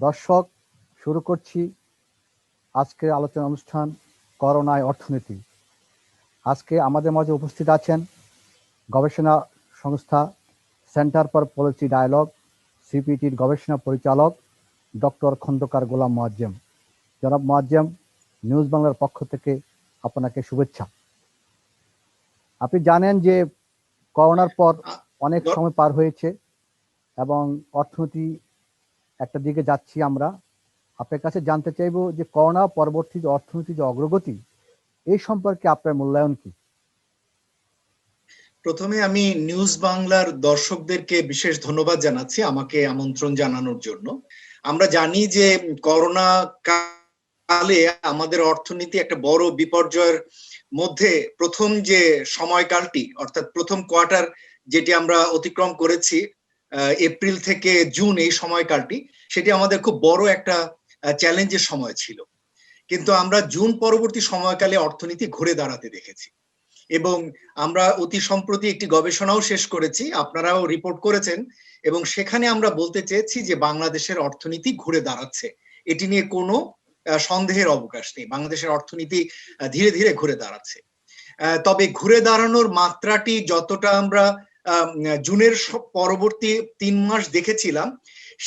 দর্শক, শুরু করছি আজকের আলোচনা অনুষ্ঠান করোনায় অর্থনীতি। আজকে আমাদের মাঝে উপস্থিত আছেন গবেষণা সংস্থা সেন্টার ফর পলিসি ডায়ালগ সিপিটির গবেষণা পরিচালক ডক্টর খন্দকার গোলাম মোয়াজ্জেম। জনাব মোয়াজ্জেম, নিউজ বাংলার পক্ষ থেকে আপনাকে শুভেচ্ছা। আপনি জানেন যে করোনার পর অনেক সময় পার হয়েছে এবং অর্থনীতি একটা দিকে যাচ্ছি আমরা। আপনার কাছে জানতে চাইব যে করোনা পরবর্তী যে অর্থনীতি যে অগ্রগতি, এই সম্পর্কে আপনার মূল্যায়ন কি? প্রথমে আমি নিউজ বাংলার দর্শকদেরকে বিশেষ ধন্যবাদ জানাচ্ছি আমাকে আমন্ত্রণ জানানোর জন্য। আমরা জানি যে করোনা কালে আমাদের অর্থনীতি একটা বড় বিপর্যয়ের মধ্যে প্রথম যে সময়কালটি অর্থাৎ প্রথম কোয়ার্টার যেটি আমরা অতিক্রম করেছি এপ্রিল থেকে জুন, এই সময়কালটি সেটি আমাদের খুব বড় একটা চ্যালেঞ্জের সময় ছিল। কিন্তু আমরা জুন পরবর্তী সময়কালে অর্থনীতি ঘুরে দাঁড়াতে দেখেছি এবং আমরা অতি সম্প্রতি একটি গবেষণাও শেষ করেছি, আপনারাও রিপোর্ট করেছেন, এবং সেখানে আমরা বলতে চেয়েছি যে বাংলাদেশের অর্থনীতি ঘুরে দাঁড়াচ্ছে। এটি নিয়ে কোনো সন্দেহের অবকাশ নেই, বাংলাদেশের অর্থনীতি ধীরে ধীরে ঘুরে দাঁড়াচ্ছে। তবে ঘুরে দাঁড়ানোর মাত্রাটি যতটা আমরা জুনের পরবর্তী 3 মাস দেখেছিলাম,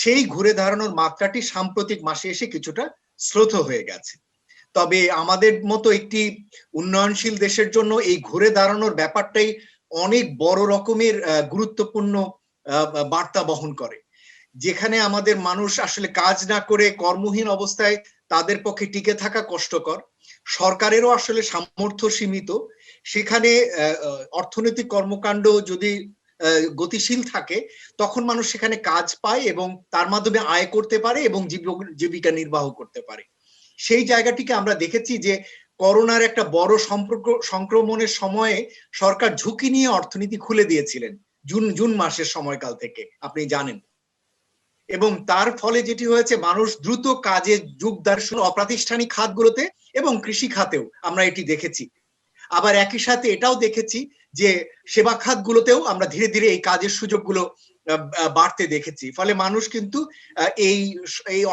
সেই ঘুরে দাঁড়ানোর মাত্রাটি সাম্প্রতিক মাসে এসে কিছুটা শ্লথ হয়ে গেছে। তবে আমাদের মতো একটি উন্নয়নশীল দেশের জন্য এই ঘুরে দাঁড়ানোর ব্যাপারটাই অনেক বড় রকমের গুরুত্বপূর্ণ বার্তা বহন করে। যেখানে আমাদের মানুষ আসলে কাজ না করে কর্মহীন অবস্থায় তাদের পক্ষে টিকে থাকা কষ্টকর, সরকারেরও আসলে সামর্থ্য সীমিত, সেখানে অর্থনৈতিক কর্মকাণ্ড যদি গতিশীল থাকে তখন মানুষ সেখানে কাজ পায় এবং তার মাধ্যমে আয় করতে পারে এবং জীবিকা নির্বাহ করতে পারে। সেই জায়গাটিকে আমরা দেখেছি যে করোনার একটা বড় সংক্রমণের সময়ে সরকার ঝুঁকি নিয়ে অর্থনীতি খুলে দিয়েছিলেন জুন মাসের সময়কাল থেকে, আপনি জানেন। এবং তার ফলে যেটি হয়েছে, মানুষ দ্রুত কাজে যোগদান অপ্রাতিষ্ঠানিক খাতগুলোতে এবং কৃষি খাতেও আমরা এটি দেখেছি। আবার একই সাথে এটাও দেখেছি যে সেবা খাতগুলোতেও আমরা ধীরে ধীরে এই কাজের সুযোগগুলো বাড়তে দেখেছি। ফলে মানুষ কিন্তু এই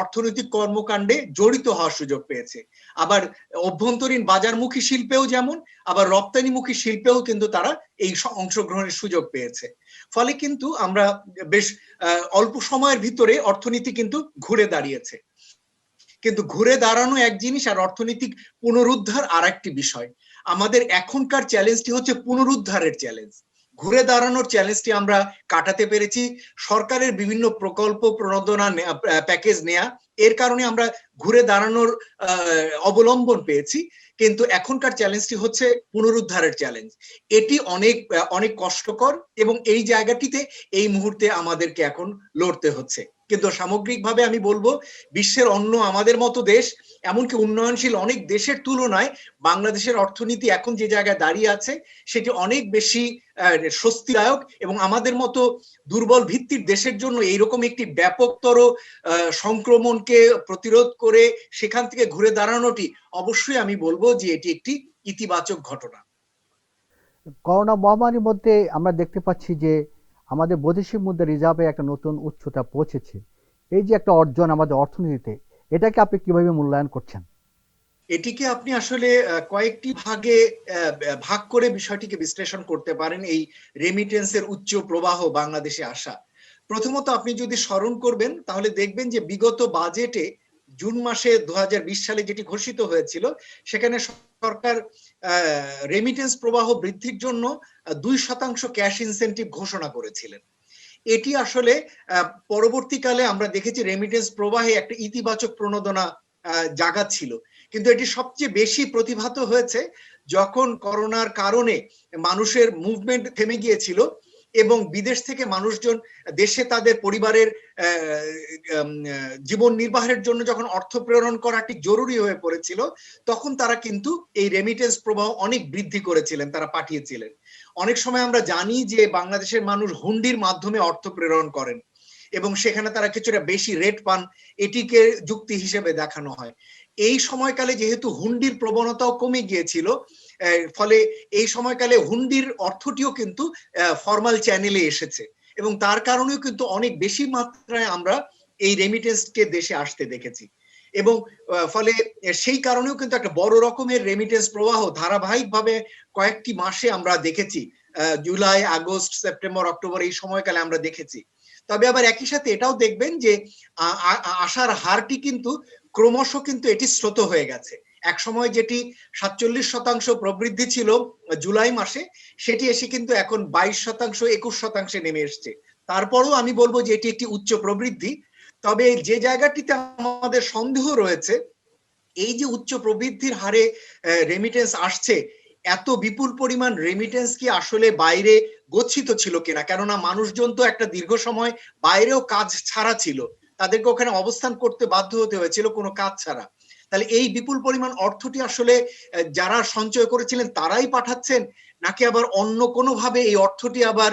অর্থনৈতিক কর্মকাণ্ডে জড়িত হওয়ার সুযোগ পেয়েছে। আবার অভ্যন্তরীণ বাজারমুখী শিল্পেও যেমন, আবার রপ্তানিমুখী শিল্পেও কিন্তু তারা এই অংশগ্রহণের সুযোগ পেয়েছে। ফলে কিন্তু আমরা বেশ অল্প সময়ের ভিতরে অর্থনীতি কিন্তু ঘুরে দাঁড়িয়েছে। কিন্তু ঘুরে দাঁড়ানো এক জিনিস আর অর্থনৈতিক পুনরুদ্ধার আর একটি বিষয়। আমাদের এখনকার চ্যালেঞ্জটি হচ্ছে পুনরুদ্ধারের চ্যালেঞ্জ। ঘুরে দাঁড়ানোর চ্যালেঞ্জটি আমরা কাটাতে পেরেছি সরকারের বিভিন্ন প্রকল্প প্রণোদনা প্যাকেজ নেয়া, এর কারণে আমরা ঘুরে দাঁড়ানোর অবলম্বন পেয়েছি। কিন্তু এখনকার চ্যালেঞ্জটি হচ্ছে পুনরুদ্ধারের চ্যালেঞ্জ। এটি অনেক অনেক কষ্টকর এবং এই জায়গাটিতে এই মুহূর্তে আমাদেরকে এখন লড়তে হচ্ছে। কিন্তু সামগ্রিকভাবে আমি বলবো, বিশ্বের অন্য আমাদের মতো দেশ, এমনকি উন্নয়নশীল অনেক দেশের তুলনায় বাংলাদেশের অর্থনীতি এখন যে জায়গায় দাঁড়িয়ে আছে সেটি অনেক বেশি স্বস্তিদায়ক এবং আমাদের মতো দুর্বল ভিত্তির দেশের জন্য এইরকম একটি ব্যাপকতর সংক্রমণকে প্রতিরোধ করে সেখান থেকে ঘুরে দাঁড়ানোটি অবশ্যই আমি বলবো যে এটি একটি ইতিবাচক ঘটনা। করোনা মহামারীর মধ্যে আমরা দেখতে পাচ্ছি যে আমাদের বৈদেশিক মুদ্রা রিজার্ভে একটা নতুন উচ্চতা পৌঁছেছে। এই যে একটা অর্জন আমাদের অর্থনীতিতে, এটাকে আপনি কিভাবে মূল্যায়ন করছেন? এটিকে আপনি আসলে কয়েকটি ভাগে ভাগ করে বিষয়টিকে বিশ্লেষণ করতে পারেন। এই রেমিটেন্সের উচ্চ প্রবাহ বাংলাদেশে আসা, প্রথমত আপনি যদি স্মরণ করবেন তাহলে দেখবেন যে বিগত বাজেটে জুন মাসে 2020 সালে যেটি ঘোষিত হয়েছিল, সেখানে সরকার রেমিটেন্স প্রবাহ বৃদ্ধির জন্য 2% ক্যাশ ইনসেন্টিভ ঘোষণা করেছিলেন। এটি আসলে পরবর্তীকালে আমরা দেখেছি রেমিটেন্স প্রবাহে একটা ইতিবাচক প্রণোদনা জাগাচ্ছিল। কিন্তু এটি সবচেয়ে বেশি প্রতিভাত হয়েছে যখন করোনার কারণে মানুষের মুভমেন্ট থেমে গিয়েছিল এবং বিদেশ থেকে মানুষজন দেশে তাদের পরিবারের জীবন নির্বাহের জন্য যখন অর্থ প্রেরণ করাটি জরুরি হয়ে পড়েছিল, তখন তারা কিন্তু এই রেমিটেন্স প্রবাহ অনেক বৃদ্ধি করেছিলেন, তারা পাঠিয়েছিলেন। অনেক সময় আমরা জানি যে বাংলাদেশের মানুষ হুন্ডির মাধ্যমে অর্থ প্রেরণ করেন এবং সেখানে তারা কিছুটা বেশি রেট পান, এটিকে যুক্তি হিসেবে দেখানো হয়। এই সময়কালে যেহেতু হুন্ডির প্রবণতাও কমে গিয়েছিল, ফলে এই সময়কালে হুন্ডির অর্থটিও কিন্তু ফর্মাল চ্যানেলে এসেছে এবং তার কারণেও কিন্তু অনেক বেশি মাত্রায় আমরা এই রেমিটেন্সকে দেশে আসতে দেখেছি। এবং ফলে সেই কারণেও কিন্তু একটা বড় রকমের রেমিটেন্স প্রবাহ ধারাবাহিকভাবে কয়েকটি মাসে আমরা দেখেছি, জুলাই, আগস্ট, সেপ্টেম্বর, অক্টোবর এই সময়কালে আমরা দেখেছি। তবে আবার একই সাথে এটাও দেখবেন যে আসার হারটি কিন্তু ক্রমশ কিন্তু এটি স্রোত হয়ে গেছে। এক সময় যেটি 47% প্রবৃদ্ধি ছিল জুলাই মাসে, সেটি এসে কিন্তু এখন 22%, 21% নেমে এসছে। তারপরও আমি বলবো যে এটি একটি উচ্চ প্রবৃদ্ধি। তবে যে জায়গাটিতে আমাদের সন্দেহ রয়েছে, এই যে উচ্চ প্রবৃদ্ধির হারে রেমিটেন্স আসছে, এত বিপুল পরিমাণ রেমিটেন্স কি আসলে বাইরে গচ্ছিত ছিল কিনা? কেননা মানুষজন তো একটা দীর্ঘ সময় বাইরেও কাজ ছাড়া ছিল, তাদেরকে ওখানে অবস্থান করতে বাধ্য হতে হয়েছিল কোনো কাজ ছাড়া। তাহলে এই বিপুল পরিমাণ অর্থটি আসলে যারা সঞ্চয় করেছিলেন তারাই পাঠাচ্ছেন, নাকি আবার অন্য কোনো ভাবে এই অর্থটি আবার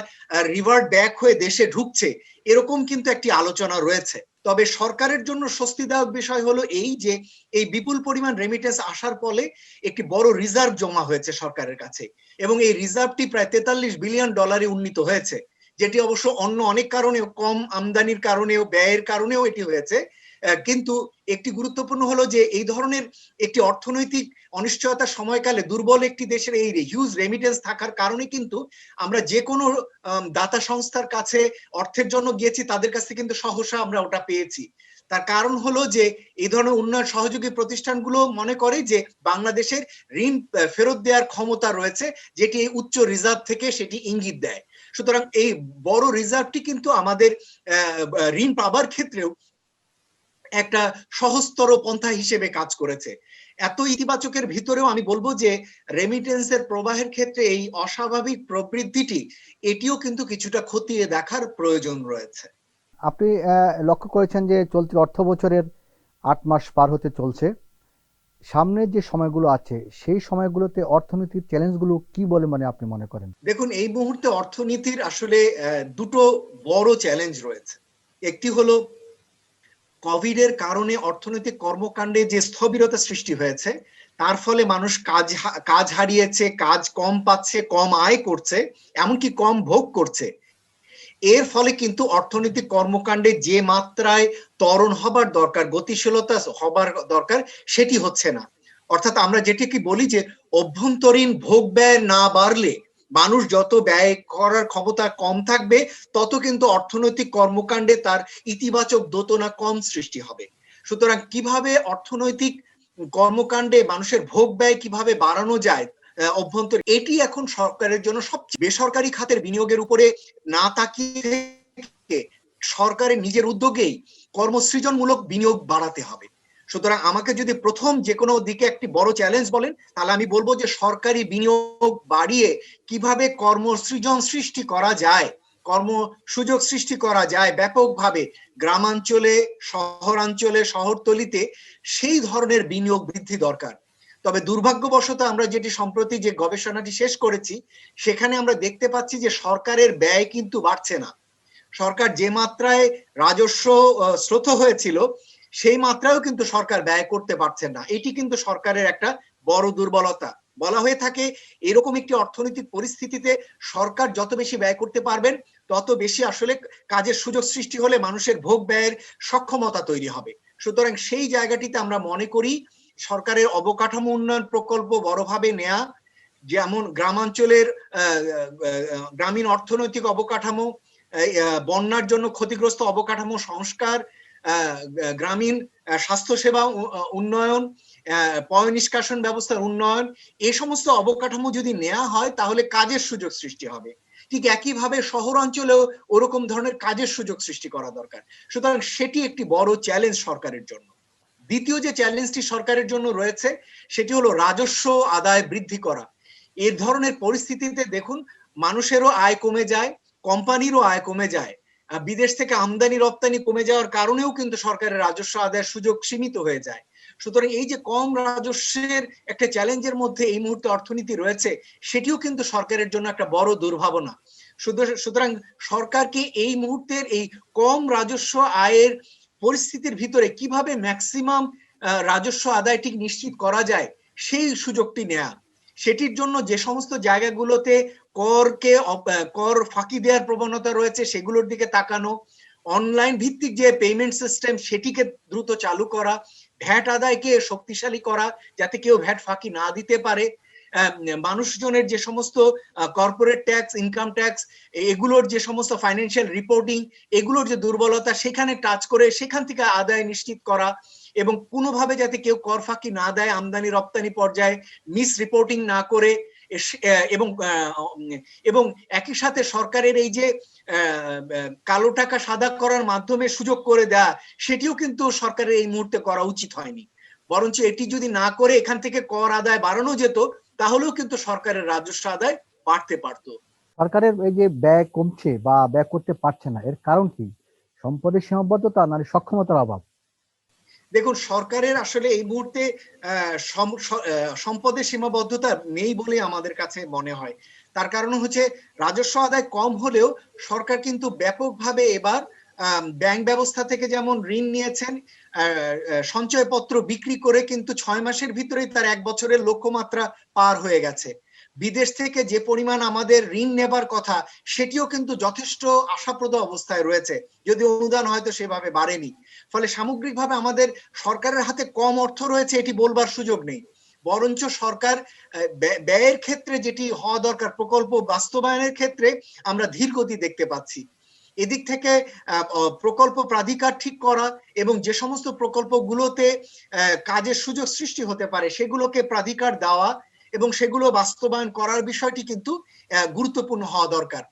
রিভার্ট ব্যাক হয়ে দেশে ঢুকছে, এরকম কিন্তু একটি আলোচনা রয়েছে। তবে সরকারের জন্য স্বস্তিদায়ক বিষয় হলো এই যে এই বিপুল পরিমাণ রেমিটেন্স আসার ফলে একটি বড় রিজার্ভ জমা হয়েছে সরকারের কাছে, এবং এই রিজার্ভটি প্রায় $43 বিলিয়ন উন্নীত হয়েছে, যেটি অবশ্য অন্য অনেক কারণেও, কম আমদানির কারণেও, ব্যয়ের কারণেও এটি হয়েছে। কিন্তু একটি গুরুত্বপূর্ণ হলো যে এই ধরনের একটি অর্থনৈতিক অনিশ্চয়তার সময়কালে দুর্বল একটি দেশের এই হিউজ রেমিটেন্স থাকার কারণে কিন্তু আমরা যে কোনো দাতা সংস্থার কাছে অর্থের জন্য গিয়েছি, তাদের কাছে কিন্তু সহসা আমরা ওটা পেয়েছি। তার কারণ হলো যে এই ধরনের উন্নয়ন সহযোগী প্রতিষ্ঠানগুলো মনে করে যে বাংলাদেশের ঋণ ফেরত দেওয়ার ক্ষমতা রয়েছে, যেটি এই উচ্চ রিজার্ভ থেকে সেটি ইঙ্গিত দেয়। সুতরাং এই বড় রিজার্ভটি কিন্তু আমাদের ঋণ পাবার ক্ষেত্রেও একটা সহজতর পন্থা হিসেবে কাজ করেছে। এত ইতিবাচকের ভিতরেও আমি বলবো যে রেমিটেন্সের প্রবাহের ক্ষেত্রে এই অস্বাভাবিক প্রবৃদ্ধিটি, এটিও কিন্তু কিছুটা খতিয়ে দেখার প্রয়োজন রয়েছে। আপনি লক্ষ্য করেছেন যে চলতি অর্থ বছরের 8 মাস পার হতে চলছে। সামনের যে সময়গুলো আছে সেই সময়গুলোতে অর্থনীতির চ্যালেঞ্জগুলো কি বলে মানে আপনি মনে করেন? দেখুন, এই মুহূর্তে অর্থনীতির আসলে দুটো বড় চ্যালেঞ্জ রয়েছে। একটি হলো কোভিড এর কারণে অর্থনৈতিক কর্মকাণ্ডে যে স্থবিরতা সৃষ্টি হয়েছে, তার ফলে মানুষ কাজ হারিয়েছে, কাজ কম পাচ্ছে, কম আয় করছে, এমনকি কম ভোগ করছে। এর ফলে কিন্তু অর্থনৈতিক কর্মকাণ্ডে যে মাত্রায় ত্বরণ হবার দরকার, গতিশীলতা হবার দরকার, সেটি হচ্ছে না। অর্থাৎ আমরা যেটিকে বলি যে অভ্যন্তরীণ ভোগ ব্যয় না বাড়লে, মানুষ যত ব্যয় করার ক্ষমতা কম থাকবে, তত কিন্তু অর্থনৈতিক কর্মকাণ্ডে তার ইতিবাচক দোতনা কম সৃষ্টি হবে। সুতরাং কিভাবে অর্থনৈতিক কর্মকাণ্ডে মানুষের ভোগ ব্যয় কিভাবে বাড়ানো যায় অভ্যন্তরীণ, এটি এখন সরকারের জন্য সবচেয়ে, বেসরকারি খাতের বিনিয়োগের উপরে না তাকিয়ে সরকারের নিজের উদ্যোগেই কর্মসৃজনমূলক বিনিয়োগ বাড়াতে হবে। সুতরাং আমাকে যদি প্রথম যে কোনো দিকে একটি বড় চ্যালেঞ্জ বলেন, তাহলে আমি বলবো যে সরকারি বিনিয়োগ বাড়িয়ে কিভাবে কর্মসৃজন সৃষ্টি করা যায়, কর্ম সুযোগ সৃষ্টি করা যায় ব্যাপকভাবে গ্রামাঞ্চলে, শহরাঞ্চলে, শহরতলিতে, সেই ধরনের বিনিয়োগ বৃদ্ধি দরকার। তবে দুর্ভাগ্যবশত আমরা যেটি সম্প্রতি যে গবেষণাটি শেষ করেছি, সেখানে আমরা দেখতে পাচ্ছি যে সরকারের ব্যয় কিন্তু বাড়ছে না। সরকার যে মাত্রায় রাজস্ব স্রোত হয়েছিল, সেই মাত্রায়ও কিন্তু সরকার ব্যয় করতে পারছেন না। এটি কিন্তু সরকারের একটা বড় দুর্বলতা। বলা হয়ে থাকে এরকম একটি অর্থনৈতিক পরিস্থিতিতে সরকার যত বেশি ব্যয় করতে পারবেন, তত বেশি আসলে কাজের সুযোগ সৃষ্টি হলে মানুষের ভোগ ব্যয়ের সক্ষমতা তৈরি হবে। সুতরাং সেই জায়গাটিতে আমরা মনে করি সরকারের অবকাঠামো উন্নয়ন প্রকল্প বড়ভাবে নেয়া, যেমন গ্রামাঞ্চলের গ্রামীণ অর্থনৈতিক অবকাঠামো, বন্যার জন্য ক্ষতিগ্রস্ত অবকাঠামো সংস্কার, গ্রামীণ স্বাস্থ্যসেবা উন্নয়ন, পয় নিষ্কাশন ব্যবস্থার উন্নয়ন, এই সমস্ত অবকাঠামো যদি নেওয়া হয় তাহলে কাজের সুযোগ সৃষ্টি হবে। ঠিক একইভাবে শহরাঞ্চলেও ওরকম ধরনের কাজের সুযোগ সৃষ্টি করা দরকার। সুতরাং সেটি একটি বড় চ্যালেঞ্জ সরকারের জন্য। দ্বিতীয় যে চ্যালেঞ্জটি সরকারের জন্য রয়েছে, সেটি হলো রাজস্ব আদায় বৃদ্ধি করা। এই ধরনের পরিস্থিতিতে দেখুন, মানুষেরও আয় কমে যায়, কোম্পানিরও আয় কমে যায়, বিদেশ থেকে আমদানি রপ্তানি কমে যাওয়ার কারণেও কিন্তু সরকারের রাজস্ব আদায়ের সুযোগ সীমিত হয়ে যায়। সুতরাং এই যে কম রাজস্বের একটা চ্যালেঞ্জের মধ্যে এই মুহূর্তে অর্থনীতি রয়েছে, সেটিও কিন্তু সরকারের জন্য একটা বড় দুর্ভাবনা। সুতরাং সরকারকে এই মুহূর্তের এই কম রাজস্ব আয়ের পরিস্থিতির ভিতরে কিভাবে ম্যাক্সিমাম রাজস্ব আদায় ঠিক নিশ্চিত করা যায়, সেই সুযোগটি নেয়া। সেটির জন্য যে সমস্ত জায়গাগুলোতে কর ফাঁকি দেওয়ার প্রবণতা রয়েছে, সেগুলোর দিকে তাকানো, অনলাইন ভিত্তিক যে পেমেন্ট সিস্টেম সেটিকে দ্রুত চালু করা, ভ্যাট আদায়কে শক্তিশালী করা যাতে কেউ ভ্যাট ফাঁকি না দিতে পারে, মানুষজনের যে সমস্ত কর্পোরেট ট্যাক্স, ইনকাম ট্যাক্স, এগুলোর যে সমস্ত ফাইন্যান্সিয়াল রিপোর্টিং, এগুলোর যে দুর্বলতা সেখানে টাচ করে সেখান থেকে আদায় নিশ্চিত করা, এবং কোনোভাবে যাতে কেউ কর ফাঁকি না দেয় আমদানি রপ্তানি পর্যায়ে, মিস রিপোর্টিং না করে, এবং এবং একই সাথে সরকারের এই যে কালো টাকা সাদা করার মাধ্যমে সুযোগ করে দেয়া, সেটিও কিন্তু সরকারের এই মুহূর্তে করা উচিত হয়নি। বরঞ্চ এটি যদি না করে এখান থেকে কর আদায় বাড়ানো যেত, তাহলেও কিন্তু সরকারের রাজস্ব আদায় বাড়তে পারতো। সরকারের এই যে ব্যয় কমছে বা ব্যয় করতে পারছে না, এর কারণ কি? সম্পদের সীমাবদ্ধতা না সক্ষমতার অভাব? দেখুন, সরকারের আসলে এই মুহূর্তে সম্পদের সীমাবদ্ধতা নেই বলে আমাদের কাছে মনে হয়। তার কারণ হচ্ছে রাজস্ব আদায় কম হলেও সরকার কিন্তু ব্যাপকভাবে এবার ব্যাংক ব্যবস্থা থেকে যেমন ঋণ নিয়েছেন, সঞ্চয়পত্র বিক্রি করে কিন্তু 6 মাসের ভিতরেই তার 1 বছরের লক্ষ্যমাত্রা পার হয়ে গেছে। বিদেশ থেকে যে পরিমাণ আমাদের ঋণ নেবার কথা সেটিও কিন্তু যথেষ্ট আশাপ্রদ অবস্থায় রয়েছে, যদি অনুদান হয়তো সেভাবে বাড়েনি। ফলে সামগ্রিকভাবে আমাদের সরকারের হাতে কম অর্থ রয়েছে এটি বলবার সুযোগ নেই, বরঞ্চ সরকার ব্যয়ের ক্ষেত্রে যেটি হওয়া দরকার, প্রকল্প বাস্তবায়নের ক্ষেত্রে আমরা ধীর গতি দেখতে পাচ্ছি। এদিক থেকে প্রকল্প প্রাধিকার ঠিক করা এবং যে সমস্ত প্রকল্পগুলোতে কাজের সুযোগ সৃষ্টি হতে পারে সেগুলোকে প্রাধিকার দেওয়া এবং সেগুলো বাস্তবায়ন করার বিষয়টি কিন্তু গুরুত্বপূর্ণ হওয়া দরকার।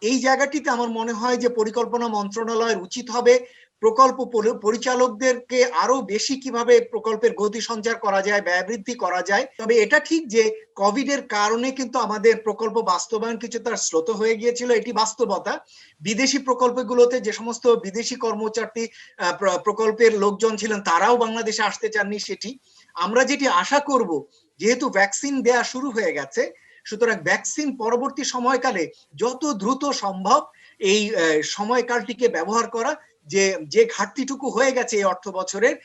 এই জায়গাটিতে আমার মনে হয় যে পরিকল্পনা মন্ত্রণালয়ের উচিত হবে প্রকল্প পরিচালকদেরকে আরো বেশি কিভাবে প্রকল্পের গতি সঞ্চার করা যায়, ব্যয় বৃদ্ধি করা যায়। তবে এটা ঠিক যে কোভিড এর কারণে কিন্তু আমাদের প্রকল্প বাস্তবায়ন কিছুটা শ্লথ হয়ে গিয়েছিল, এটি বাস্তবতা। বিদেশি প্রকল্পগুলোতে যে সমস্ত বিদেশি কর্মচারী প্রকল্পের লোকজন ছিলেন তারাও বাংলাদেশে আসতে চাননি, সেটি আমরা যেটি আশা করব, যেহেতু ভ্যাকসিন দেয়া শুরু হয়ে গেছে, সুতরাং ভ্যাকসিন পরবর্তী সময়কালে যত দ্রুত সম্ভব এই সময়কালটিকে ব্যবহার করা, যে ঘাটতিটুকু হয়ে গেছে এই অর্থ বছরের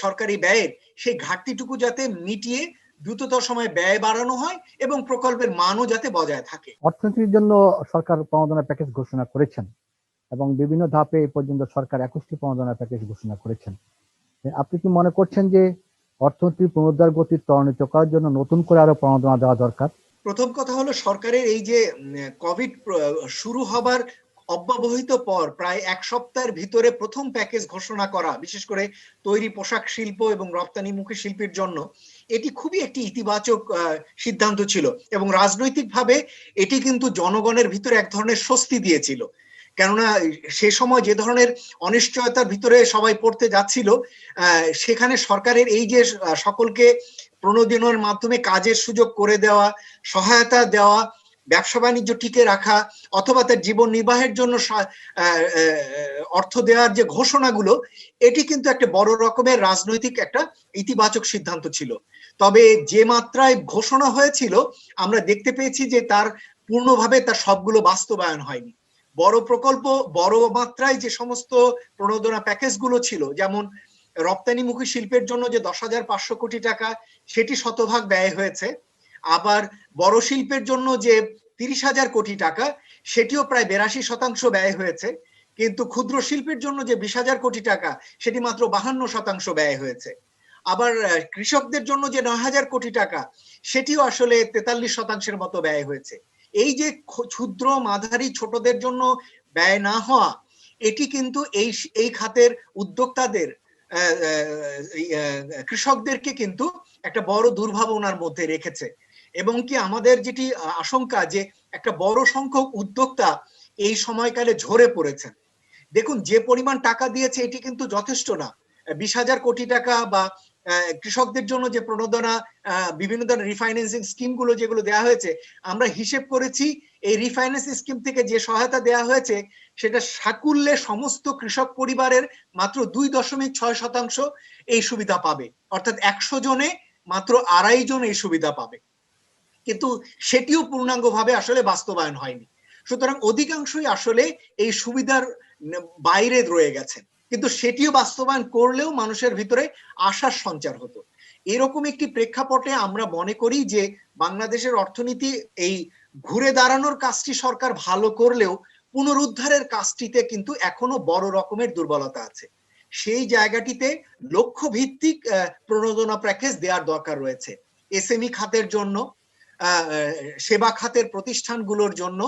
সরকারি ব্যয়ের, সেই ঘাটতিটুকু যাতে মিটিয়ে দ্রুততর সময়ে ব্যয় বাড়ানো হয় এবং প্রকল্পের মানও যাতে বজায় থাকে। অর্থনীতির জন্য সরকার প্রণোদনা প্যাকেজ ঘোষণা করেছেন এবং বিভিন্ন ধাপে এই পর্যন্ত সরকার 21টি প্রণোদনা প্যাকেজ ঘোষণা করেছেন। আপনি কি মনে করছেন যে অর্থনীতির পুনরুদ্ধার গতি ত্বরান্বিত করার জন্য নতুন করে আরো প্রণোদনা দেওয়া দরকার? প্রথম কথা হলো, সরকারের এই যে কোভিড শুরু হবার অব্যবহিত পর প্রায় 1 সপ্তাহের ভিতরে প্রথম প্যাকেজ ঘোষণা করা, বিশেষ করে তৈরি পোশাক শিল্প এবং রপ্তানিমুখী শিল্পের জন্য, এটি খুবই একটি ইতিবাচক সিদ্ধান্ত ছিল এবং রাজনৈতিকভাবে এটি কিন্তু জনগণের ভিতরে এক ধরনের স্বস্তি দিয়েছিল। কেননা সে সময় যে ধরনের অনিশ্চয়তার ভিতরে সবাই পড়তে যাচ্ছিল, সেখানে সরকারের এই যে সকলকে প্রণোদনার মাধ্যমে কাজের সুযোগ করে দেওয়া, সহায়তা দেওয়া, ব্যবসা বাণিজ্য টিকে রাখা অথবা তার জীবন নির্বাহের জন্য অর্থ দেওয়ার যে ঘোষণাগুলো, এটি কিন্তু একটা বড় রকমের রাজনৈতিক একটা ইতিবাচক সিদ্ধান্ত ছিল। তবে যে মাত্রায় ঘোষণা হয়েছিল আমরা দেখতে পেয়েছি যে তার পূর্ণভাবে তার সবগুলো বাস্তবায়ন হয়নি। বড় প্রকল্প, বড় মাত্রায় যে সমস্ত প্রণোদনা প্যাকেজগুলো ছিল, যেমন রপ্তানিমুখী শিল্পের জন্য যে 10,500 কোটি টাকা, সেটি শতভাগ ব্যয় হয়েছে। আবার বড় শিল্পের জন্য যে 30,000 কোটি টাকা, সেটিও প্রায় 82% ব্যয় হয়েছে। কিন্তু ক্ষুদ্র শিল্পের জন্য যে 20,000 কোটি টাকা, সেটি মাত্র 52% ব্যয় হয়েছে। আবার কৃষকদের জন্য যে 9,000 কোটি টাকা, সেটিও আসলে 43% মতো ব্যয় হয়েছে। এই যে ক্ষুদ্র মাঝারি ছোটদের জন্য ব্যয় না হওয়া, এটি কিন্তু এই খাতের উদ্যোক্তাদের, কৃষকদেরকে কিন্তু একটা বড় দুর্ভাবনার মধ্যে রেখেছে। এবং কি আমাদের যেটি আশঙ্কা যে একটা বড় সংখ্যক উদ্যোক্তা এই সময়কালে ঝরে পড়েছেন। দেখুন, যে পরিমাণ টাকা দিয়েছে এটি কিন্তু যথেষ্ট না। 20,000 কোটি টাকা বা কৃষকদের জন্য যে প্রণোদনা, বিভিন্ন ধরনের রিফাইন্যান্সিং স্কিম গুলো যেগুলো দেওয়া হয়েছে, আমরা হিসেব করেছি এই রিফাইন্যান্সিং স্কিম থেকে যে সহায়তা দেওয়া হয়েছে সেটা সাকুল্যে সমস্ত কৃষক পরিবারের মাত্র 2.6% এই সুবিধা পাবে, অর্থাৎ 100 জনে মাত্র 2.5 জন এই সুবিধা পাবে। কিন্তু সেটিও পূর্ণাঙ্গভাবে আসলে বাস্তবায়ন হয়নি। সুতরাং অধিকাংশই আসলে এই সুবিধার বাইরে রয়ে গেছে, কিন্তু সেটিও বাস্তবায়ন করলেও মানুষের ভিতরে আশার সঞ্চার হতো। এরকম একটি প্রেক্ষাপটে আমরা মনে করি যে বাংলাদেশের অর্থনীতি এই ঘুরে দাঁড়ানোর কাজটি সরকার ভালো করলেও পুনরুদ্ধারের কাজটিতে কিন্তু এখনো বড় রকমের দুর্বলতা আছে। সেই জায়গাটিতে লক্ষ্য ভিত্তিক প্রণোদনা প্যাকেজ দেওয়ার দরকার রয়েছে। এসএমই খাতের জন্য, সেবা খাতের প্রতিষ্ঠানগুলোর জন্য,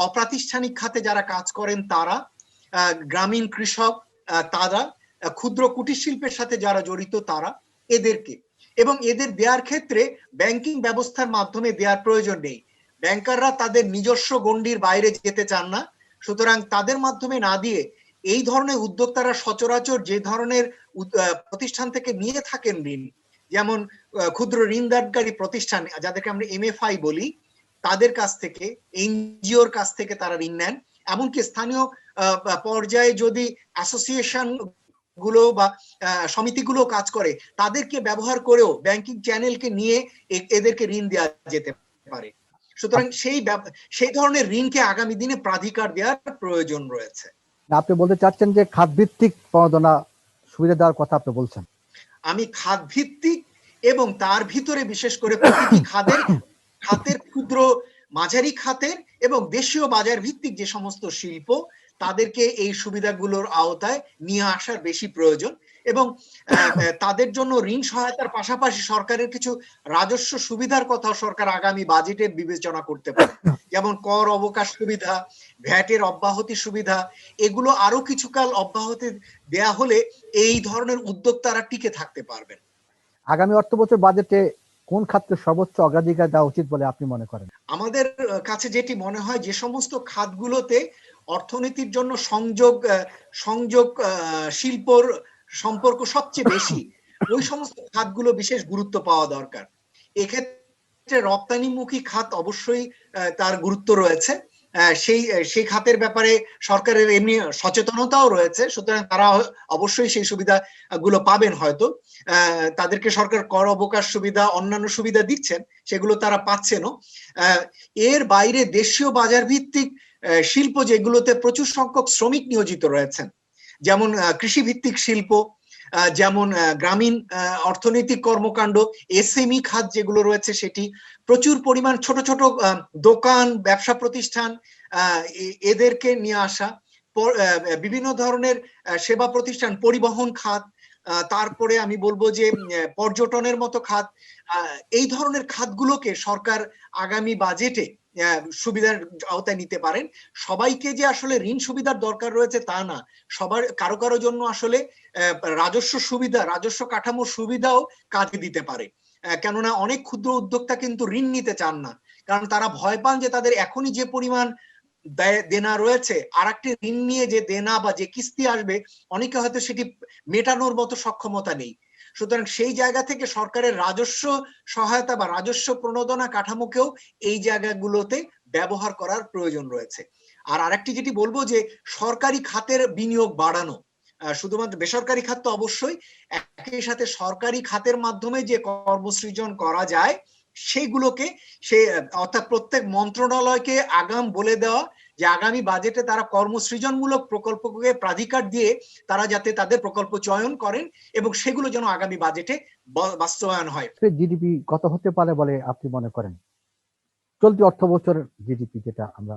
অপ্রাতিষ্ঠানিক খাতে যারা কাজ করেন তারা, গ্রামীণ কৃষক তারা, ক্ষুদ্র কুটির শিল্পের সাথে যারা জড়িত তারা, এদেরকে, এবং এদের দেওয়ার ক্ষেত্রে ব্যাংকিং ব্যবস্থার মাধ্যমে দেওয়ার প্রয়োজন নেই। ব্যাংকাররা তাদের নিজস্ব গণ্ডির বাইরে যেতে চান না, সুতরাং তাদের মাধ্যমে না দিয়ে এই ধরনের উদ্যোক্তারা সচরাচর যে ধরনের প্রতিষ্ঠান থেকে নিয়ে থাকেন ঋণ, যেমন ক্ষুদ্র ঋণদানকারী প্রতিষ্ঠান যাদেরকে আমরা এমএফআই বলি, তাদের কাছ থেকে, এনজিওর কাছ থেকে তারা ঋণ নেন। এমনকি স্থানীয় পর্যায়ে যদি অ্যাসোসিয়েশন গুলো বা সমিতিগুলো কাজ করে, তাদেরকে ব্যবহার করেও ব্যাংকিং চ্যানেলকে নিয়ে এদেরকে ঋণ দেওয়া যেতে পারে। সুতরাং সেই ধরনের ঋণকে আগামী দিনে প্রাধিকার দেওয়ার প্রয়োজন রয়েছে। আপনি বলতে চাচ্ছেন যে খাত ভিত্তিক প্রণোদনা সুবিধা দেওয়ার কথা আপনি বলছেন? আমি খাত ভিত্তিক এবং তার ভিতরে বিশেষ করে প্রতিটি খাতের ক্ষুদ্র মাঝারি খাতের এবং দেশীয় বাজার ভিত্তিক যে সমস্ত শিল্প, তাদেরকে এই সুবিধাগুলোর আওতায় নিয়ে আসার বেশি প্রয়োজন, এবং তাদের জন্য ঋণ সহায়তার পাশাপাশি সরকারের কিছু রাজস্ব সুবিধার কথাও সরকার আগামী বাজেটে বিবেচনা করতে পারে। যেমন কর অবকাশ সুবিধা, ভ্যাটের অব্যাহতি সুবিধা, এগুলো আরো কিছুকাল অব্যাহতি দেয়া হলে এই ধরনের উদ্যোক্তারা টিকে থাকতে পারবেন। আগামী অর্থ বছর বাজেটে কোন খাতকে সর্বোচ্চ অগ্রাধিকার দেওয়া উচিত বলে আপনি মনে করেন? আমাদের কাছে যেটি মনে হয়, যে সমস্ত খাতগুলোতে অর্থনীতির জন্য সংযোগ শিল্পর সম্পর্ক সবচেয়ে বেশি, ওই সমস্ত খাতগুলো বিশেষ গুরুত্ব পাওয়া দরকার। এক্ষেত্রে রপ্তানিমুখী খাত অবশ্যই তার গুরুত্ব রয়েছে। সেই খাতের ব্যাপারে সরকারের এমনি সচেতনতাও রয়েছে, সুতরাং তারা অবশ্যই সেই সুবিধাগুলো পাবেন। হয়তো তাদেরকে সরকার কর অবকাশ সুবিধা, অন্যান্য সুবিধা দিচ্ছেন, সেগুলো তারা পাচ্ছেনও। এর বাইরে দেশীয় বাজার ভিত্তিক শিল্প যেগুলোতে প্রচুর সংখ্যক শ্রমিক নিয়োজিত রয়েছেন, যেমন কৃষি ভিত্তিক শিল্প, যেমন গ্রামীণ অর্থনৈতিক কর্মকাণ্ড, এসএমই খাত যেগুলো রয়েছে, সেটি প্রচুর পরিমাণ ছোট ছোট দোকান, ব্যবসা প্রতিষ্ঠান, এদেরকে নিয়ে আসা, বিভিন্ন ধরনের সেবা প্রতিষ্ঠান, পরিবহন খাত, তারপরে আমি বলবো যে পর্যটনের মতো খাত, এই ধরনের খাতগুলোকে সরকার আগামী বাজেটে সুবিধার আওতায় নিতে পারেন। সবাইকে যে আসলে ঋণ সুবিধার দরকার রয়েছে তা না, কারো কারো জন্য আসলে রাজস্ব সুবিধা, রাজস্ব কাঠামোর সুবিধাও কাজে দিতে পারে। কেননা অনেক ক্ষুদ্র উদ্যোক্তা কিন্তু ঋণ নিতে চান না, কারণ তারা ভয় পান যে তাদের এখনই যে পরিমাণ দেনা রয়েছে, আর একটি ঋণ নিয়ে যে দেনা বা যে কিস্তি আসবে, অনেকে হয়তো সেটি মেটানোর মতো সক্ষমতা নেই। সুতরাং সেই জায়গা থেকে সরকারের রাজস্ব সহায়তা বা রাজস্ব প্রণোদনা কাঠামোকেও এই জায়গাগুলোতে ব্যবহার করার প্রয়োজন রয়েছে। আর আরেকটি যেটি বলবো, যে সরকারি খাতের বিনিয়োগ বাড়ানো, শুধুমাত্র বেসরকারি খাত তো অবশ্যই, একই সাথে সরকারি খাতের মাধ্যমে যে কর্মসৃজন করা যায় সেইগুলোকে, অর্থাৎ প্রত্যেক মন্ত্রণালয়কে আগাম বলে দেওয়া যে আগামী বাজেটে তারা কর্মসৃজনমূলক প্রকল্পকে প্রাধিকার দিয়ে তারা যাতে তাদের প্রকল্প চয়ন করেন এবং সেগুলো যেন আগামী বাজেটে বাস্তবায়ন হয়। জিডিপি কত হতে পারে বলে আপনি মনে করেন, চলতি অর্থ বছরের জিডিপি যেটা আমরা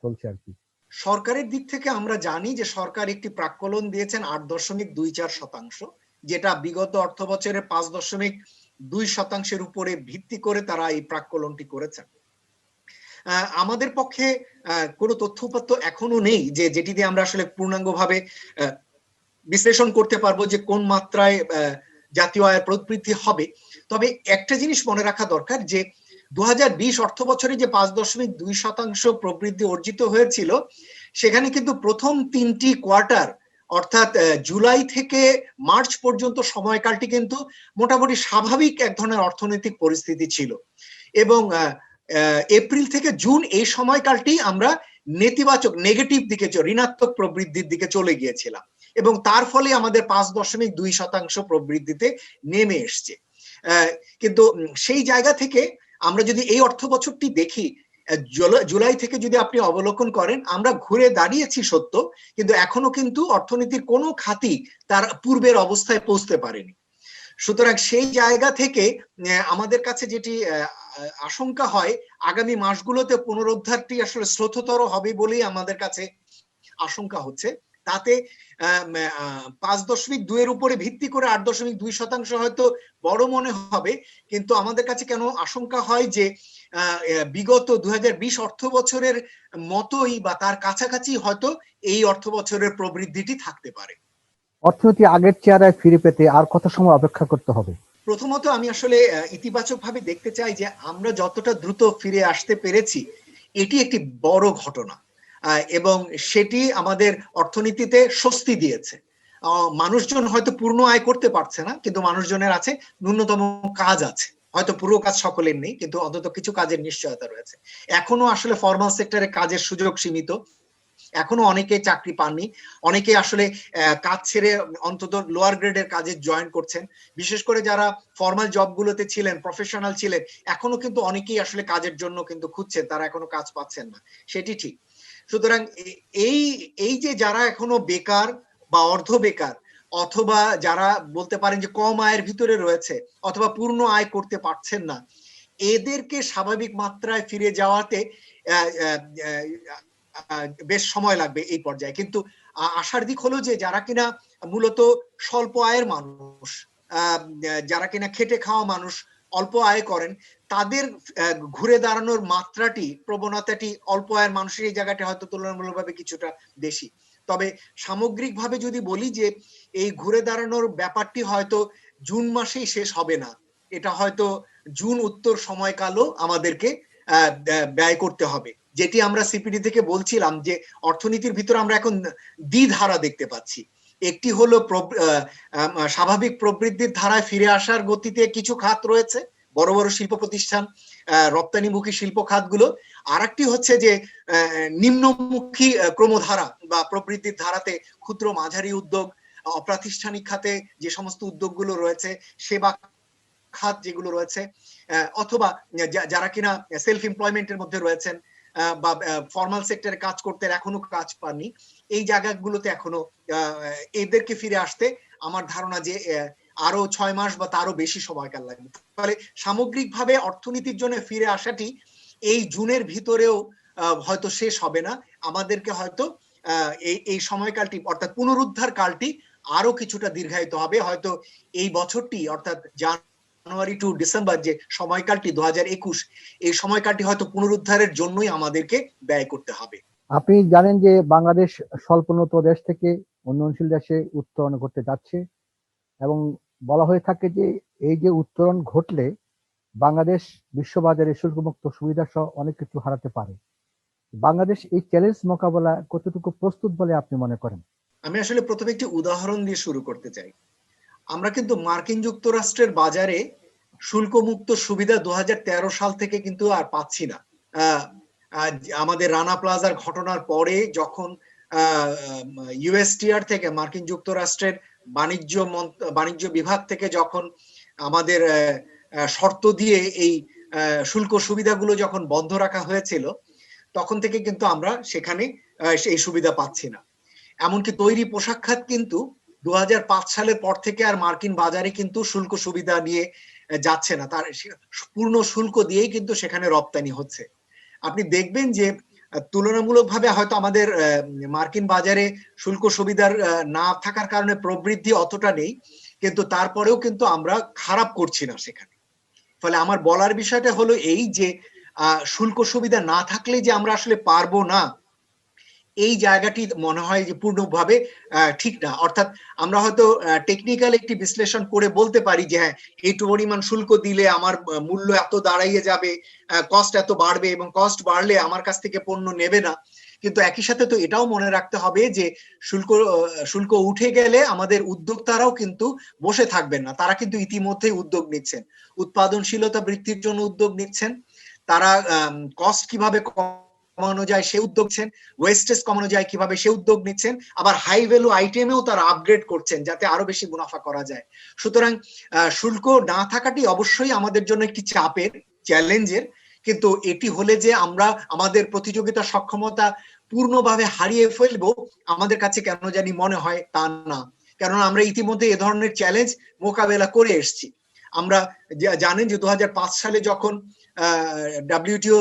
চলছে আর কি? সরকারের দিক থেকে আমরা জানি যে সরকার একটি প্রাক্কলন দিয়েছেন 8.24%, যেটা বিগত অর্থ বছরের 5.2% উপরে ভিত্তি করে তারা এই প্রাক্কলনটি করেছেন। আমাদের পক্ষে কোনো তথ্যপত্র এখনো নেই যেটি দিয়ে আমরা আসলে পূর্ণাঙ্গভাবে বিশ্লেষণ করতে পারবো যে কোন মাত্রায় জাতীয় আয়ের প্রবৃদ্ধি হবে। তবে একটা জিনিস মনে রাখা দরকার, যে 2020 অর্থ বছরে যে 5.2% প্রবৃদ্ধি অর্জিত হয়েছিল, সেখানে কিন্তু প্রথম 3টি কোয়ার্টার, অর্থাৎ জুলাই থেকে মার্চ পর্যন্ত সময়কালটি কিন্তু মোটামুটি স্বাভাবিক এক ধরনের অর্থনৈতিক পরিস্থিতি ছিল, এবং এপ্রিল থেকে জুন এই সময়কালটি আমরা নেতিবাচক, নেগেটিভ দিকে, ঋণাত্মক প্রবৃদ্ধির দিকে চলে গিয়েছিলাম, এবং তার ফলে আমাদের 5.2% প্রবৃদ্ধিতে নেমে এসছে। কিন্তু সেই জায়গা থেকে আমরা যদি এই অর্থ বছরটি দেখি, জুলাই থেকে যদি আপনি অবলোকন করেন, আমরা ঘুরে দাঁড়িয়েছি সত্য, কিন্তু এখনো কিন্তু অর্থনীতির কোনো খাতই তার পূর্বের অবস্থায় পৌঁছতে পারেনি। সুতরাং সেই জায়গা থেকে আমাদের কাছে যেটি আশঙ্কা হয়, আগামী মাসগুলোতে পুনরুদ্ধারটি আসলে শ্রুততর হবে বলেই আমাদের কাছে আশঙ্কা হচ্ছে। তাতে 5.2 উপরে ভিত্তি করে 8.2% হয়তো বড় মনে হবে, কিন্তু আমাদের কাছে কেন আশঙ্কা হয় যে বিগত 2020 অর্থ বছরের মতোই বা তার কাছাকাছি হয়তো এই অর্থ বছরের প্রবৃদ্ধিটি থাকতে পারে। অর্থনীতি আগের চেহারায় ফিরে পেতে আর কত সময় অপেক্ষা করতে হবে? প্রথমত আমি আসলে ইতিবাচক ভাবে দেখতে চাই যে আমরা যতটা দ্রুত ফিরে আসতে পেরেছি এটি একটি বড় ঘটনা, এবং সেটি আমাদের অর্থনীতিতে স্বস্তি দিয়েছে। মানুষজন হয়তো পূর্ণ আয় করতে পারছে না, কিন্তু মানুষজনের আছে ন্যূনতম কাজ আছে। হয়তো পুরো কাজ সকলের নেই, কিন্তু অন্তত কিছু কাজের নিশ্চয়তা রয়েছে। এখনো আসলে ফর্মাল সেক্টরে কাজের সুযোগ সীমিত, এখনো অনেকে চাকরি পাননি, অনেকে আসলে কাজ ছেড়ে অন্তত লোয়ার গ্রেডের কাজে জয়েন করছেন। বিশেষ করে যারা ফর্মাল জবগুলোতে ছিলেন, প্রফেশনাল ছিলেন, এখনো কিন্তু অনেকেই আসলে কাজের জন্য কিন্তু খুঁজছেন, তারা এখনো কাজ পাচ্ছেন না, সেটি ঠিক। সুতরাং এই এই যে যারা এখনো বেকার বা অর্ধ বেকার, অথবা যারা বলতে পারেন যে কম আয়ের ভিতরে রয়েছে, অথবা পূর্ণ আয় করতে পারছেন না, এদেরকে স্বাভাবিক মাত্রায় ফিরে যাওয়াতে বেশ সময় লাগবে এই পর্যায়ে। কিন্তু আশার দিক হলো যে যারা কিনা মূলত স্বল্প আয়ের মানুষ, যারা কিনা খেটে খাওয়া মানুষ, অল্প আয় করেন, তাদের ঘুরে দাঁড়ানোর মাত্রাটি, প্রবণতাটি অল্প আয়ের মানুষের এই জায়গাটা হয়তো তুলনামূলকভাবে কিছুটা বেশি। তবে সামগ্রিকভাবে যদি বলি যে এই ঘুরে দাঁড়ানোর ব্যাপারটি হয়তো জুন মাসেই শেষ হবে না, এটা হয়তো জুন উত্তর সময়কালও আমাদেরকে ব্যয় করতে হবে। যেটি আমরা সিপিডি থেকে বলছিলাম যে অর্থনীতির ভিতরে আমরা এখন দ্বিধারা দেখতে পাচ্ছি। একটি হলো স্বাভাবিক প্রবৃদ্ধির ধারায় ফিরে আসার গতিতে কিছু খাত রয়েছে, বড় বড় শিল্প প্রতিষ্ঠান, রপ্তানিমুখী শিল্প খাতগুলো। আর একটি হচ্ছে যে নিম্নমুখী ক্রমধারা বা প্রবৃদ্ধির ধারাতে ক্ষুদ্র মাঝারি উদ্যোগ, অপ্রাতিষ্ঠানিক খাতে যে সমস্ত উদ্যোগগুলো রয়েছে, সেবা খাত যেগুলো রয়েছে, অথবা যারা কিনা সেলফ এমপ্লয়মেন্টের মধ্যে রয়েছেন বা ফর্মাল সেক্টরে কাজ করতে এখনো কাজ পাননি, এই জায়গাগুলোতে এখনো এদেরকে ফিরে আসতে আমার ধারণা যে আরো 6 মাস বা তারও বেশি সময়কাল লাগবে। ফলে সামগ্রিকভাবে অর্থনীতির জন্য ফিরে আসাটি এই জুনের ভিতরেও হয়তো শেষ হবে না। আমাদেরকে হয়তো এই সময়কালটি অর্থাৎ পুনরুদ্ধার কালটি আরো কিছুটা দীর্ঘায়িত হবে। হয়তো এই বছরটি অর্থাৎ জানুয়ারি টু ডিসেম্বর যে সময়কালটি 2021, এই সময়কালটি হয়তো পুনরুদ্ধারের জন্যই আমাদেরকে ব্যয় করতে হবে। আপনি জানেন যে বাংলাদেশ স্বল্পোন্নত দেশ থেকে উন্নয়নশীল দেশে উত্তরণ করতে যাচ্ছে, এবং বলা হয়ে থাকে যে এই যে উত্তরণ ঘটলে বাংলাদেশ বিশ্ববাজারে শুল্কমুক্ত সুবিধা সহ অনেক কিছু হারাতে পারে। বাংলাদেশ এই চ্যালেঞ্জ মোকাবেলা কতটুকু প্রস্তুত বলে আপনি মনে করেন? আমি আসলে প্রথমে একটি উদাহরণ দিয়ে শুরু করতে চাই। আমরা কিন্তু মার্কিন যুক্তরাষ্ট্রের বাজারে শুল্কমুক্ত সুবিধা 2013 সাল থেকে কিন্তু আর পাচ্ছি না। আমাদের রানা প্লাজার ঘটনার পরে যখন ইউএসটিআর থেকে, মার্কিন যুক্তরাষ্ট্রের বাণিজ্য বিভাগ থেকে যখন আমাদের শর্ত দিয়ে এই শুল্ক সুবিধাগুলো যখন বন্ধ রাখা হয়েছিল, তখন থেকে কিন্তু আমরা সেখানে এই সুবিধা পাচ্ছি না। এমনকি তৈরি পোশাক খাত কিন্তু 2005 সালের পর থেকে আর মার্কিন বাজারে কিন্তু শুল্ক সুবিধা নিয়ে যাচ্ছে না, তার পূর্ণ শুল্ক দিয়েই কিন্তু সেখানে রপ্তানি হচ্ছে। আপনি দেখবেন যে তুলনামূলকভাবে হয়তো আমাদের মার্কিন বাজারে শুল্ক সুবিধার না থাকার কারণে প্রবৃদ্ধি অতটা নেই, কিন্তু তারপরেও কিন্তু আমরা খারাপ করছি না সেখানে। ফলে আমার বলার বিষয়টা হলো এই যে শুল্ক সুবিধা না থাকলে যে আমরা আসলে পারবো না, এই জায়গাটি মনে হয় যে পূর্ণভাবে ঠিক না। অর্থাৎ আমরা হয়তো টেকনিক্যাল একটি বিশ্লেষণ করে বলতে পারি যে হ্যাঁ, এইটু পরিমাণ শুল্ক দিলে আমার মূল্য এত দাঁড়াইয়ে যাবে, কস্ট এত বাড়বে, এবং কস্ট বাড়লে আমার কাছ থেকে পণ্য নেবে না। কিন্তু একই সাথে তো এটাও মনে রাখতে হবে যে শুল্ক উঠে গেলে আমাদের উদ্যোক্তারাও কিন্তু বসে থাকবেন না, তারা কিন্তু ইতিমধ্যেই উদ্যোগ নিচ্ছেন, উৎপাদনশীলতা বৃদ্ধির জন্য উদ্যোগ নিচ্ছেন, তারা কস্ট কিভাবে কমানো যায় সে উদ্যোগ নিচ্ছেন, ওয়েস্টেজ কমানো যায় কিভাবে সে উদ্যোগ নিচ্ছেন, আবার হাই ভ্যালু আইটেমেও তারা আপগ্রেড করছেন যাতে আরো বেশি মুনাফা করা যায়। সুতরাং শুল্ক না থাকাটি অবশ্যই আমাদের জন্য একটি চাপের, চ্যালেঞ্জের, কিন্তু এটি হলে যে আমরা আমাদের প্রতিযোগিতা সক্ষমতা পূর্ণভাবে হারিয়ে ফেলবো আমাদের কাছে কেন জানি মনে হয় তা না। কেননা আমরা ইতিমধ্যে এ ধরনের চ্যালেঞ্জ মোকাবেলা করে এসেছি। আমরা জানেন যে 2005 সালে যখন WTO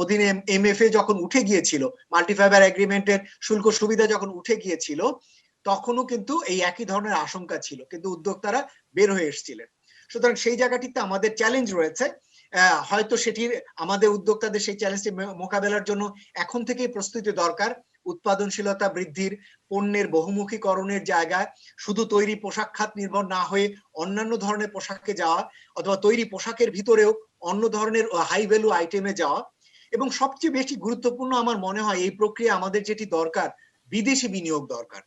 অধীনে MFA যখন উঠে গিয়েছিল, মাল্টিফাইবার এগ্রিমেন্টের শুল্ক সুবিধা যখন উঠে গিয়েছিল, তখনও কিন্তু এই একই ধরনের আশঙ্কা ছিল, কিন্তু উদ্যোক্তারা বের হয়ে এসেছিলেন। সুতরাং সেই জায়গাটিতে আমাদের চ্যালেঞ্জ রয়েছে। হয়তো সেটির আমাদের উদ্যোক্তাদের সেই চ্যালেঞ্জটি মোকাবেলার জন্য এখন থেকেই প্রস্তুতি দরকার। উৎপাদনশীলতা বৃদ্ধির, পণ্যের বহুমুখীকরণের জায়গায় শুধু তৈরি পোশাক খাত নির্ভর না হয়ে অন্যান্য ধরনের পোশাকে যাওয়া, অথবা তৈরি পোশাকের ভিতরেও অন্য ধরনের হাই ভ্যালু আইটেমে যাওয়া। এবং সবচেয়ে বেশি গুরুত্বপূর্ণ আমার মনে হয় এই প্রক্রিয়া আমাদের যেটি দরকার, বিদেশি বিনিয়োগ দরকার।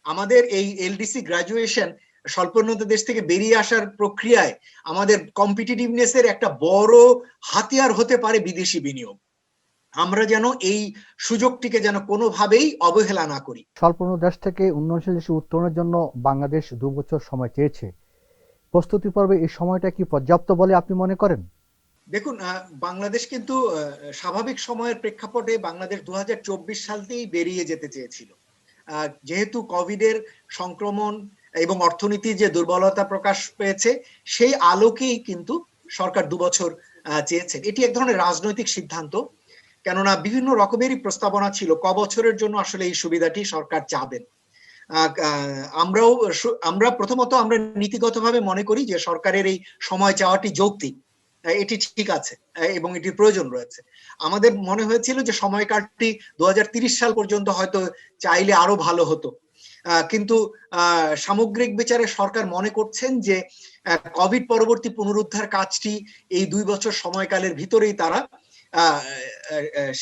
আমাদের এই LDC গ্রাজুয়েশন স্বল্পোন্নত দেশ থেকে বেরিয়ে আসার প্রক্রিয়ায় আমাদের কম্পিটিটিভনেসের একটা বড় হাতিয়ার হতে পারে বিদেশি বিনিয়োগ। আমরা যেন এই সুযোগটিকে যেন কোনোভাবেই অবহেলা না করি। স্বল্পোন্নত দেশ থেকে উন্নয়নশীল দেশে উত্তরণের জন্য বাংলাদেশ 2 বছর সময় চেয়েছে। প্রস্তুতি পর্বে এই সময়টা কি পর্যাপ্ত বলে আপনি মনে করেন? দেখুন, বাংলাদেশ কিন্তু স্বাভাবিক সময়ের প্রেক্ষাপটে বাংলাদেশ 2024 সালতেই বেরিয়ে যেতে চেয়েছিল। যেহেতু কোভিডের সংক্রমণ এবং অর্থনীতির যে দুর্বলতা প্রকাশ পেয়েছে, সেই আলোকেই কিন্তু সরকার 2 বছর চেয়েছে। এটি এক ধরনের রাজনৈতিক সিদ্ধান্ত, কেননা বিভিন্ন রকমেরই প্রস্তাবনা ছিল ক বছরের জন্য আসলে এই সুবিধাটি সরকার চাবেন। আমরা প্রথমত আমরা নীতিগতভাবে মনে করি যে সরকারের এই সময় চাওয়াটি যৌক্তিক, এটি ঠিক আছে এবং এটির প্রয়োজন রয়েছে। আমাদের মনে হয়েছিল যে সময়কালটি 2030 সাল পর্যন্ত হয়তো চাইলে আরো ভালো হতো, কিন্তু সামগ্রিক বিচারে সরকার মনে করছেন যে কোভিড পরবর্তী পুনরুদ্ধার কাজটি এই 2 বছর সময়কালের ভিতরেই তারা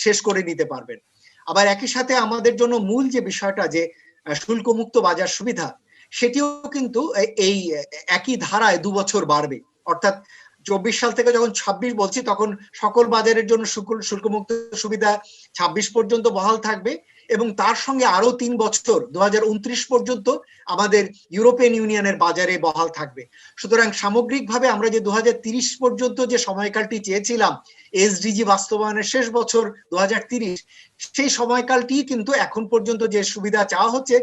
শেষ করে নিতে পারবেন। আবার একই সাথে আমাদের জন্য মূল যে বিষয়টা যে শুল্কমুক্ত বাজার সুবিধা, সেটিও কিন্তু এই একই ধারায় 2 বছর বাড়বে। অর্থাৎ 24 সাল থেকে যখন 26 বলছি, তখন সকল বাজারের জন্য শুল্কমুক্ত সুবিধা 26 পর্যন্ত বহাল থাকবে এবং তার সঙ্গে আরো 3 বছর 2029 পর্যন্ত আমাদের ইউরোপিয়ান ইউনিয়নের বাজারে বহাল থাকবে। সুতরাং সামগ্রিকভাবে আমরা যে 2030 পর্যন্ত যে সময়কালটি চেয়েছিলাম, SDG বাস্তবায়নের শেষ বছর 2030, সেই সময়কালটি কিন্তু এখন পর্যন্ত যে সুবিধা চাওয়া হচ্ছে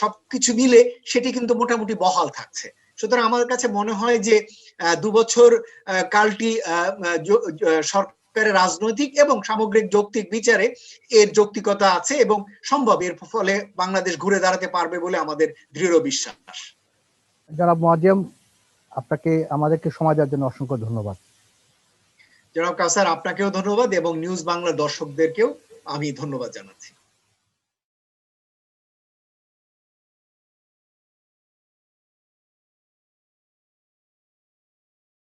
সবকিছু মিলে সেটি কিন্তু মোটামুটি বহাল থাকছে। সুতরাং আমার কাছে মনে হয় যে 2 বছর কালটি সরকারের রাজনৈতিক এবং সামগ্রিক যৌক্তিক বিচারে এর যৌক্তিকতা আছে এবং সম্ভব। এর ফলে বাংলাদেশ ঘুরে দাঁড়াতে পারবে বলে আমাদের দৃঢ় বিশ্বাস। জনাব মোয়াজ্জেম, আপনাকে আমাদেরকে সময় দেওয়ার জন্য অসংখ্য ধন্যবাদ। জনাব কাউসার, আপনাকেও ধন্যবাদ এবং নিউজ বাংলার দর্শকদেরকেও আমি ধন্যবাদ জানাচ্ছি।